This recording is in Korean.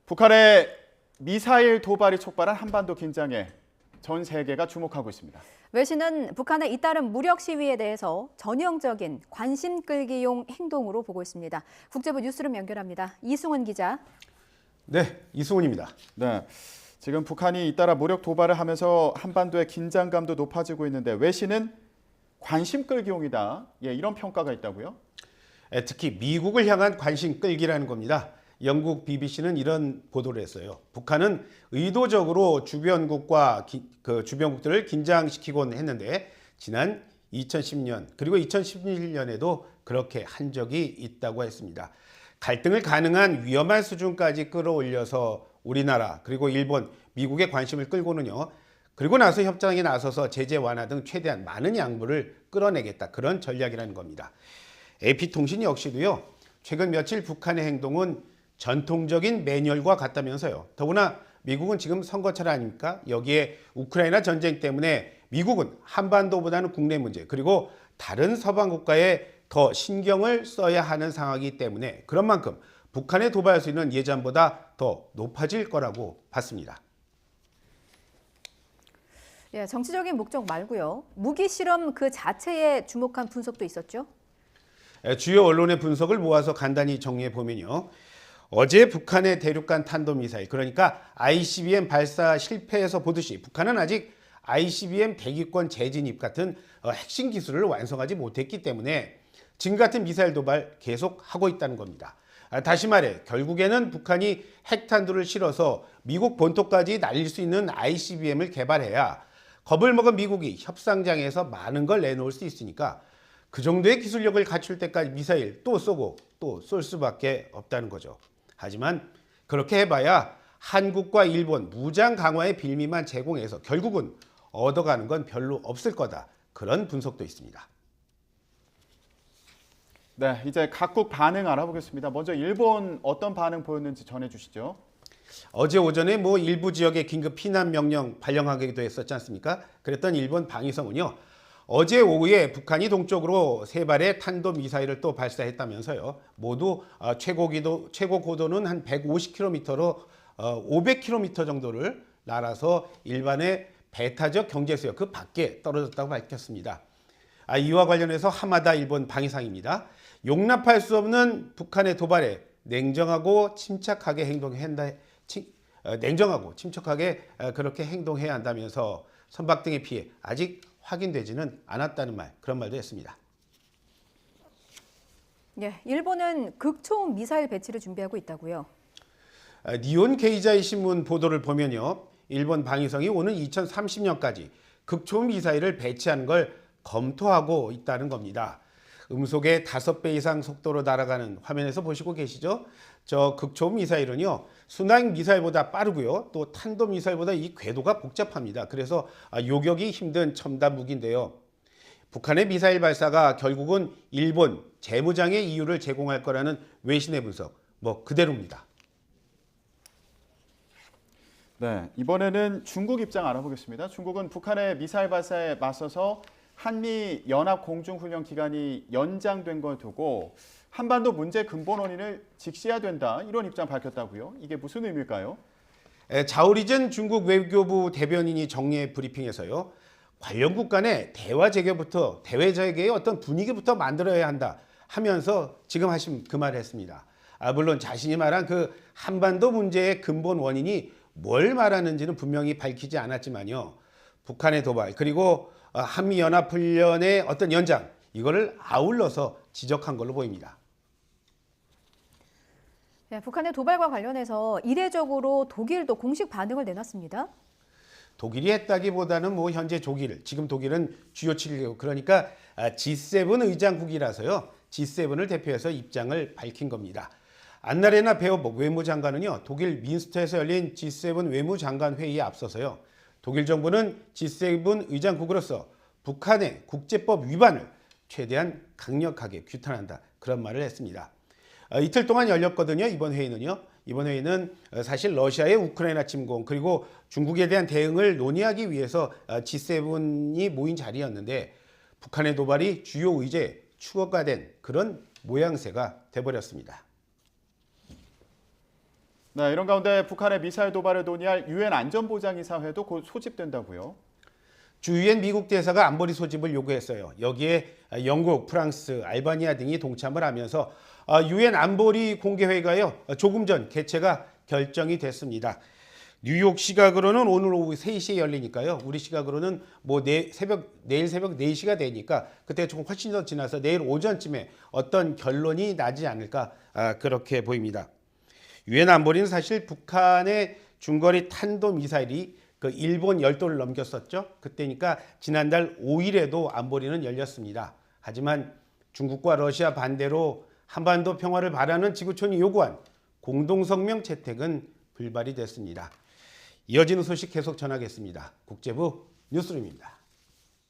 북한의 미사일 도발이 촉발한 한반도 긴장에 전 세계가 주목하고 있습니다. 외신은 북한의 잇따른 무력 시위에 대해서 전형적인 관심 끌기용 행동으로 보고 있습니다. 국제부 뉴스룸 연결합니다. 이승훈 기자. 네, 이승훈입니다. 네, 지금 북한이 잇따라 무력 도발을 하면서 한반도의 긴장감도 높아지고 있는데 외신은 관심 끌기용이다. 이런 평가가 있다고요? 특히 미국을 향한 관심 끌기라는 겁니다. 영국 BBC는 이런 보도를 했어요. 북한은 의도적으로 주변국과 주변국들을 긴장시키곤 했는데 지난 2010년 그리고 2011년에도 그렇게 한 적이 있다고 했습니다. 갈등을 가능한 위험한 수준까지 끌어올려서 우리나라 그리고 일본, 미국의 관심을 끌고는요. 그리고 나서 협상에 나서서 제재 완화 등 최대한 많은 양보를 끌어내겠다. 그런 전략이라는 겁니다. AP통신 역시도요. 최근 며칠 북한의 행동은 전통적인 매뉴얼과 같다면서요. 더구나 미국은 지금 선거철 아닙니까? 여기에 우크라이나 전쟁 때문에 미국은 한반도보다는 국내 문제 그리고 다른 서방 국가에 더 신경을 써야 하는 상황이기 때문에 그런 만큼 북한의 도발 수위는 예전보다 더 높아질 거라고 봤습니다. 정치적인 목적 말고요. 무기 실험 그 자체에 주목한 분석도 있었죠? 주요 언론의 분석을 모아서 간단히 정리해 보면요. 어제 북한의 대륙간 탄도미사일 그러니까 ICBM 발사 실패에서 보듯이 북한은 아직 ICBM 대기권 재진입 같은 핵심 기술을 완성하지 못했기 때문에 지금 같은 미사일 도발 계속 하고 있다는 겁니다. 다시 말해 결국에는 북한이 핵탄두를 실어서 미국 본토까지 날릴 수 있는 ICBM을 개발해야 겁을 먹은 미국이 협상장에서 많은 걸 내놓을 수 있으니까 그 정도의 기술력을 갖출 때까지 미사일 또 쏘고 또 쏠 수밖에 없다는 거죠. 하지만 그렇게 해봐야 한국과 일본 무장 강화의 빌미만 제공해서 결국은 얻어가는 건 별로 없을 거다. 그런 분석도 있습니다. 네, 이제 각국 반응 알아보겠습니다. 먼저 일본 어떤 반응 보였는지 전해주시죠. 어제 오전에 일부 지역에 긴급 피난 명령 발령하기도 했었지 않습니까? 그랬던 일본 방위성은요. 어제 오후에 북한이 동쪽으로 세 발의 탄도미사일을 또 발사했다면서요. 모두 최고 고도는 한 150km로 500km 정도를 날아서 일반의 배타적 경제수역 그 밖에 떨어졌다고 밝혔습니다. 이와 관련해서 하마다 일본 방위상입니다. 용납할 수 없는 북한의 도발에 냉정하고 침착하게 그렇게 행동해야 한다면서 선박 등의 피해 아직 확인되지는 않았다는 그런 말도 했습니다. 일본은 극초음 미사일 배치를 준비하고 있다고요? 니온 게이자이 신문 보도를 보면요. 일본 방위성이 오는 2030년까지 극초음 미사일을 배치하는 걸 검토하고 있다는 겁니다. 음속의 5배 이상 속도로 날아가는 화면에서 보시고 계시죠? 저 극초음 미사일은요. 순항 미사일보다 빠르고요. 또 탄도 미사일보다 이 궤도가 복잡합니다. 그래서 요격이 힘든 첨단 무기인데요. 북한의 미사일 발사가 결국은 일본 재무장의 이유를 제공할 거라는 외신의 분석 그대로입니다. 네, 이번에는 중국 입장 알아보겠습니다. 중국은 북한의 미사일 발사에 맞서서 한미 연합 공중훈련 기간이 연장된 걸 두고 한반도 문제 근본 원인을 직시해야 된다 이런 입장 밝혔다고요? 이게 무슨 의미일까요? 자오리전 중국 외교부 대변인이 정례 브리핑에서요. 관련국 간의 대화 재개의 어떤 분위기부터 만들어야 한다 하면서 지금 하신 그 말을 했습니다. 물론 자신이 말한 그 한반도 문제의 근본 원인이 뭘 말하는지는 분명히 밝히지 않았지만요. 북한의 도발 그리고 한미연합훈련의 어떤 연장 이거를 아울러서 지적한 걸로 보입니다. 북한의 도발과 관련해서 이례적으로 독일도 공식 반응을 내놨습니다. 독일이 했다기보다는 현재 지금 독일은 주요 7개국 그러니까 G7 의장국이라서요. G7을 대표해서 입장을 밝힌 겁니다. 안나레나 베어복 외무장관은요. 독일 민스터에서 열린 G7 외무장관 회의에 앞서서요. 독일 정부는 G7 의장국으로서 북한의 국제법 위반을 최대한 강력하게 규탄한다. 그런 말을 했습니다. 이틀 동안 열렸거든요. 이번 회의는 사실 러시아의 우크라이나 침공 그리고 중국에 대한 대응을 논의하기 위해서 G7이 모인 자리였는데 북한의 도발이 주요 의제의 추가가 된 그런 모양새가 돼버렸습니다. 네, 이런 가운데 북한의 미사일 도발을 논의할 유엔 안전보장이사회도 곧 소집된다고요. 주유엔 미국 대사가 안보리 소집을 요구했어요. 여기에 영국, 프랑스, 알바니아 등이 동참을 하면서 유엔 안보리 공개회의가요 조금 전 개최가 결정이 됐습니다. 뉴욕 시각으로는 오늘 오후 3시에 열리니까요. 우리 시각으로는 뭐 내일 새벽 4시가 되니까 그때 조금 훨씬 더 지나서 내일 오전쯤에 어떤 결론이 나지 않을까 그렇게 보입니다. 유엔 안보리는 사실 북한의 중거리 탄도 미사일이 그 일본 열도를 넘겼었죠. 그때니까 지난달 5일에도 안보리는 열렸습니다. 하지만 중국과 러시아 반대로 한반도 평화를 바라는 지구촌이 요구한 공동성명 채택은 불발이 됐습니다. 이어지는 소식 계속 전하겠습니다. 국제부 뉴스룸입니다.